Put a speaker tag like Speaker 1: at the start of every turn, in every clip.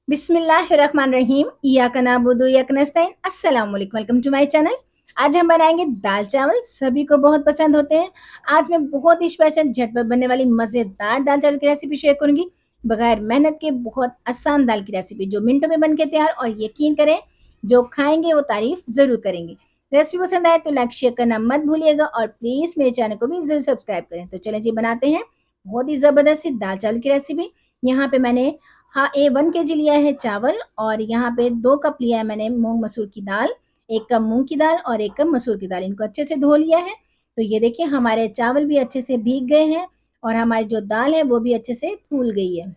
Speaker 1: बिस्मिल्लाहिर्रहमानिर्रहीम इय्याका नअबुदु व इय्याका नस्तईन अस्सलाम वालेकुम वेलकम टू माय चैनल। आज हम बनाएंगे दाल चावल, सभी को बहुत पसंद होते हैं। आज मैं बहुत ही स्पेशल झटपट बनने वाली मज़ेदार दाल चावल की रेसिपी शेयर करूंगी। बगैर मेहनत के बहुत आसान दाल की रेसिपी जो मिनटों में बन के तैयार, और यकीन करें जो खाएंगे वो तारीफ ज़रूर करेंगे। रेसिपी पसंद आए तो लाइक शेयर करना मत भूलिएगा और प्लीज़ मेरे चैनल को भी ज़रूर सब्सक्राइब करें। तो चलें जी, बनाते हैं बहुत ही ज़बरदस्त सी दाल चावल की रेसिपी। यहाँ पे मैंने हाँ, 1 केजी लिया है चावल, और यहाँ पे 2 कप लिया है मैंने मूँग मसूर की दाल, 1 कप मूँग की दाल और 1 कप मसूर की दाल। इनको अच्छे से धो लिया है। तो ये देखिए हमारे चावल भी अच्छे से भीग गए हैं और हमारी जो दाल है वो भी अच्छे से फूल गई है।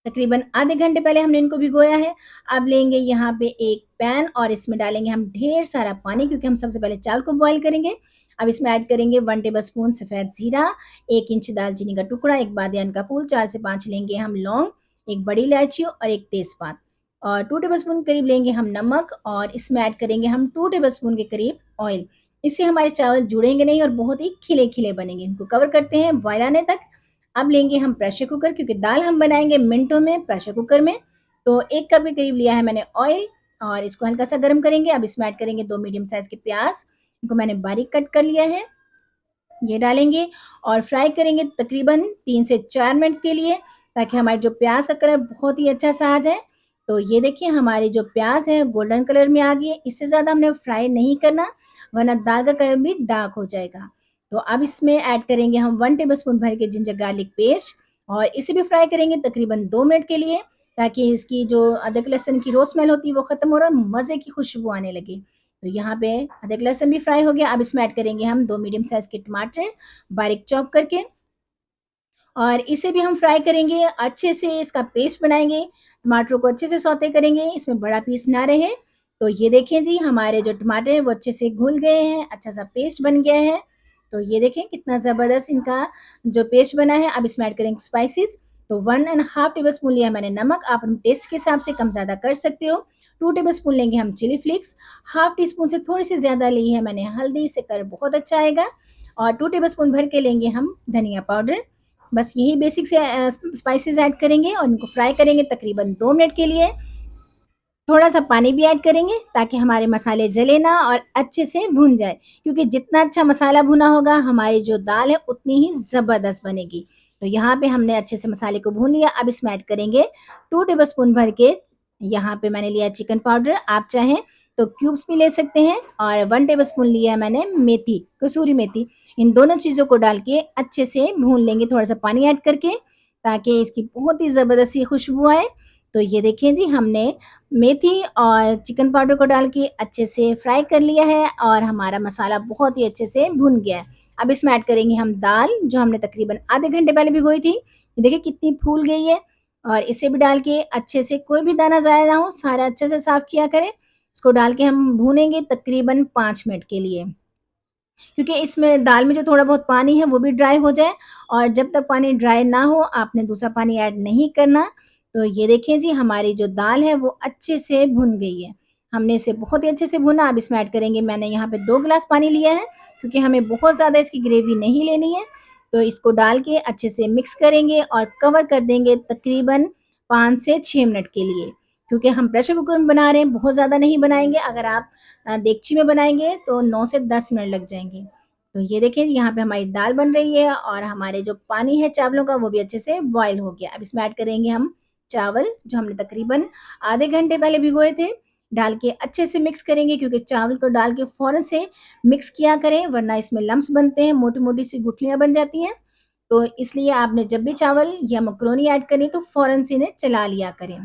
Speaker 1: तकरीबन आधे घंटे पहले हमने इनको भिगोया है। अब लेंगे यहाँ पे एक पैन और इसमें डालेंगे हम ढेर सारा पानी, क्योंकि हम सबसे पहले चावल को बॉयल करेंगे। अब इसमें ऐड करेंगे 1 टेबलस्पून सफ़ेद ज़ीरा, 1 इंच दालचीनी का टुकड़ा, 1 बादियान का फूल, 4 से 5 लेंगे हम लौंग, 1 बड़ी इलायची और 1 तेज़पात, और 2 टेबलस्पून करीब लेंगे हम नमक, और इसमें ऐड करेंगे हम 2 टेबलस्पून के करीब ऑयल। इससे हमारे चावल जुड़ेंगे नहीं और बहुत ही खिले-खिले बनेंगे। इनको कवर करते हैं बॉयल आने तक। अब लेंगे हम प्रेशर कुकर, क्योंकि दाल हम बनाएंगे मिनटों में प्रेशर कुकर में। तो 1 कप के करीब लिया है मैंने ऑयल, और इसको हल्का सा गर्म करेंगे। अब इसमें ऐड करेंगे 2 मीडियम साइज़ के प्याज, इनको मैंने बारीक कट कर लिया है। ये डालेंगे और फ्राई करेंगे तकरीबन 3 से 4 मिनट के लिए, ताकि हमारे जो प्याज का कलर बहुत ही अच्छा सा आ जाए। तो ये देखिए हमारी जो प्याज है गोल्डन कलर में आ गई है। इससे ज़्यादा हमने फ्राई नहीं करना, वरना दाल का कलर भी डार्क हो जाएगा। तो अब इसमें ऐड करेंगे हम 1 टेबलस्पून भर के जिंजर गार्लिक पेस्ट, और इसे भी फ्राई करेंगे तकरीबन 2 मिनट के लिए, ताकि इसकी जो अदरक लहसुन की रो स्मेल होती है वो ख़त्म हो, और मज़े की खुशबू आने लगे। तो यहाँ पे अदरक लहसुन भी फ्राई हो गया। अब इसमें ऐड करेंगे हम 2 मीडियम साइज़ के टमाटर बारीक चॉप करके, और इसे भी हम फ्राई करेंगे, अच्छे से इसका पेस्ट बनाएँगे। टमाटरों को अच्छे से सौते करेंगे, इसमें बड़ा पीस ना रहे। तो ये देखें जी हमारे जो टमाटर हैं वो अच्छे से घुल गए हैं, अच्छा-सा पेस्ट बन गया है। तो ये देखें कितना ज़बरदस्त इनका जो पेस्ट बना है। अब इसमें ऐड करेंगे स्पाइसेस। तो 1 एंड हाफ टेबलस्पून लिया मैंने नमक, आप अपने टेस्ट के हिसाब से कम-ज़्यादा कर सकते हो। 2 टेबलस्पून लेंगे हम chilli flakes, half teaspoon से थोड़ी-सी ज़्यादा ली है मैंने हल्दी, इससे कलर बहुत अच्छा आएगा, और 2 टेबलस्पून भर के लेंगे हम धनिया पाउडर। बस यही बेसिक से स्पाइसेस ऐड करेंगे और इनको फ्राई करेंगे तकरीबन 2 मिनट के लिए। थोड़ा-सा पानी भी ऐड करेंगे ताकि हमारे मसाले जले ना और अच्छे से भुन जाए, क्योंकि जितना अच्छा मसाला भुना होगा हमारी जो दाल है उतनी ही ज़बरदस्त बनेगी। तो यहाँ पे हमने अच्छे से मसाले को भून लिया। अब इसमें ऐड करेंगे 2 टेबलस्पून भर के, यहाँ पे मैंने लिया चिकन पाउडर, आप चाहें तो क्यूब्स भी ले सकते हैं, और 1 टेबलस्पून लिया है मैंने मेथी, कसूरी मेथी। इन दोनों चीज़ों को डाल के अच्छे से भून लेंगे थोड़ा-सा पानी ऐड करके, ताकि इसकी बहुत ही ज़बरदस्त सी खुशबू आए। तो ये देखें जी हमने मेथी और चिकन पाउडर को डाल के अच्छे से फ्राई कर लिया है, और हमारा मसाला बहुत ही अच्छे से भुन गया है। अब इसमें ऐड करेंगे हम दाल, जो हमने तकरीबन आधे घंटे पहले भिगोई थी। ये देखिए कितनी फूल गई है, और इसे भी डाल के अच्छे से कोई भी दाना ज़ाया ना हो, सारा अच्छे से साफ़ किया करें। इसको डाल के हम भूनेंगे तकरीबन 5 मिनट के लिए, क्योंकि इसमें दाल में जो थोड़ा बहुत पानी है वो भी ड्राई हो जाए, और जब तक पानी ड्राई ना हो आपने दूसरा पानी ऐड नहीं करना। तो ये देखिए जी हमारी जो दाल है वो अच्छे से भुन गई है। हमने इसे बहुत ही अच्छे से भुना। अब इसमें ऐड करेंगे, मैंने यहाँ पे 2 गिलास पानी लिया है, क्योंकि हमें बहुत ज़्यादा इसकी ग्रेवी नहीं लेनी है। तो इसको डाल के अच्छे से मिक्स करेंगे और कवर कर देंगे तकरीबन 5 से 6 मिनट के लिए, क्योंकि हम प्रेशर कुकर में बना रहे हैं, बहुत ज़्यादा नहीं बनाएँगे। अगर आप देगची में बनाएँगे तो 9 से 10 मिनट लग जाएँगे। तो ये देखिए यहाँ पे हमारी दाल बन रही है, और हमारे जो पानी है चावलों का वो भी अच्छे से बॉयल हो गया। अब इसमें ऐड करेंगे हम चावल, जो हमने तकरीबन आधे घंटे पहले भिगोए थे, डाल के अच्छे से मिक्स करेंगे, क्योंकि चावल को डाल के फ़ौरन से मिक्स किया करें, वरना इसमें लम्प्स बनते हैं, मोटी-मोटी सी गुठलियाँ बन जाती हैं। तो इसलिए आपने जब भी चावल या मैक्रोनी ऐड करें तो फ़ौरन से इन्हें चला लिया करें।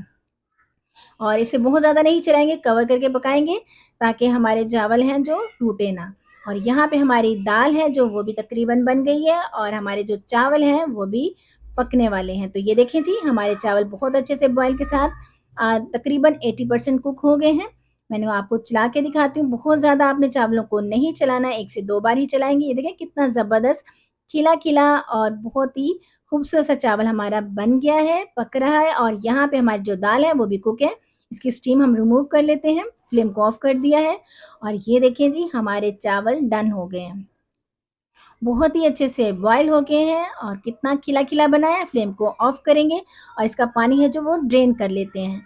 Speaker 1: और इसे बहुत ज़्यादा नहीं चलाएँगे, कवर करके पकाएँगे, ताकि हमारे चावल हैं जो टूटे ना। और यहाँ पे हमारी दाल है जो वो भी तकरीबन बन गई है, और हमारे जो चावल हैं वो भी पकने वाले हैं। तो ये देखें जी हमारे चावल बहुत अच्छे से बॉयल के साथ तकरीबन 80% कुक हो गए हैं। मैंने आपको चला के दिखाती हूँ, बहुत ज़्यादा आपने चावलों को नहीं चलाना है, 1 से 2 बार ही चलाएँगे। ये देखें कितना ज़बरदस्त खिला-खिला और बहुत ही खूबसूरत सा चावल हमारा बन गया है, पक रहा है, और यहाँ पे हमारी जो दाल है वो भी कुक है। इसकी स्टीम हम रिमूव कर लेते हैं, फ्लेम को ऑफ कर दिया है, और ये देखें जी हमारे चावल डन हो गए हैं। बहुत ही अच्छे से बॉयल हो गए हैं और कितना खिला-खिला बना है। फ्लेम को ऑफ करेंगे और इसका पानी है जो वो ड्रेन कर लेते हैं।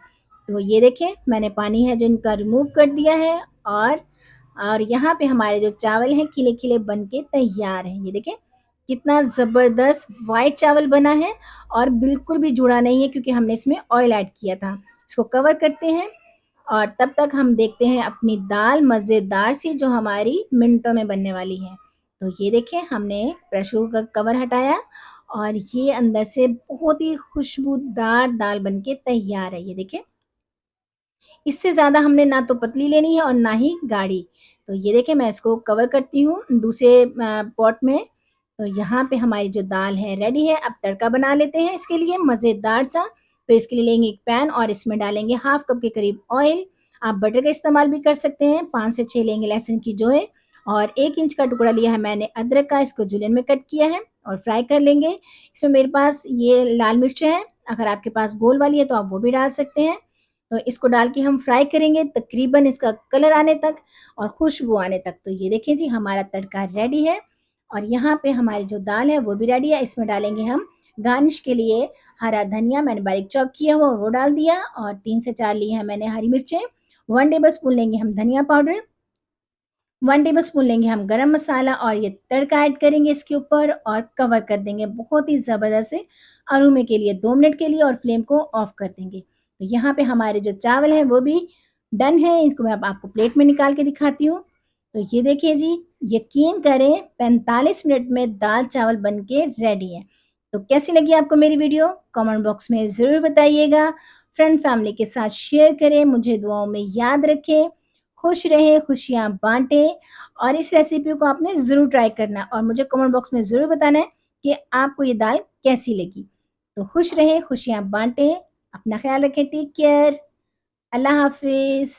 Speaker 1: तो ये देखें मैंने पानी है जो इनका रिमूव कर दिया है और यहाँ पे हमारे जो चावल हैं खिले-खिले बन के तैयार हैं। ये देखें कितना ज़बरदस्त व्हाइट चावल बना है और बिल्कुल भी जुड़ा नहीं है क्योंकि हमने इसमें ऑयल ऐड किया था। इसको कवर करते हैं और तब तक हम देखते हैं अपनी दाल मज़ेदार सी जो हमारी मिनटों में बनने वाली है। तो ये देखें हमने प्रेशर कुकर का कवर हटाया और ये अंदर से बहुत ही खुशबूदार दाल बन के तैयार है। ये देखें इससे ज़्यादा हमने ना तो पतली लेनी है और ना ही गाढ़ी। तो ये देखिए मैं इसको कवर करती हूँ दूसरे पॉट में। तो यहाँ पे हमारी जो दाल है रेडी है। अब तड़का बना लेते हैं इसके लिए मज़ेदार सा। तो इसके लिए लेंगे एक पैन और इसमें डालेंगे हाफ कप के करीब ऑयल। आप बटर का इस्तेमाल भी कर सकते हैं। 5 से 6 लेंगे लहसुन की जोएँ और 1 इंच का टुकड़ा लिया है मैंने अदरक का, इसको जुलियन में कट किया है और फ्राई कर लेंगे। इसमें मेरे पास ये लाल मिर्च है, अगर आपके पास गोल वाली है तो आप वो भी डाल सकते हैं। तो इसको डाल के हम फ्राई करेंगे तकरीबन इसका कलर आने तक और खुशबू आने तक। तो ये देखिए जी हमारा तड़का रेडी है और यहाँ पे हमारी जो दाल है वो भी रेडी है। इसमें डालेंगे हम गार्निश के लिए हरा धनिया, मैंने बारीक चॉप किया हुआ वो डाल दिया और 3 से 4 ली हैं मैंने हरी मिर्चें। 1 टेबलस्पून लेंगे हम धनिया पाउडर, 1 टेबलस्पून लेंगे हम गरम मसाला और ये तड़का ऐड करेंगे इसके ऊपर और कवर कर देंगे बहुत ही ज़बरदस्त से अरोमे के लिए 2 मिनट के लिए और फ्लेम को ऑफ कर देंगे। तो यहाँ पे हमारे जो चावल हैं वो भी डन है। इसको मैं अब आपको प्लेट में निकाल के दिखाती हूँ। तो ये देखिए जी, यकीन करें 45 मिनट में दाल-चावल बन के रेडी है। तो कैसी लगी आपको मेरी वीडियो? कमेंट बॉक्स में ज़रूर बताइएगा। फ्रेंड फैमिली के साथ शेयर करें, मुझे दुआओं में याद रखें। खुश रहें, खुशियाँ बाँटें और इस रेसिपी को आपने ज़रूर ट्राई करना है और मुझे कमेंट बॉक्स में ज़रूर बताना है कि आपको ये दाल कैसी लगी। तो खुश रहें, खुशियाँ बाँटें, अपना ख़्याल रखें, टेक केयर, अल्लाह हाफ़िज़।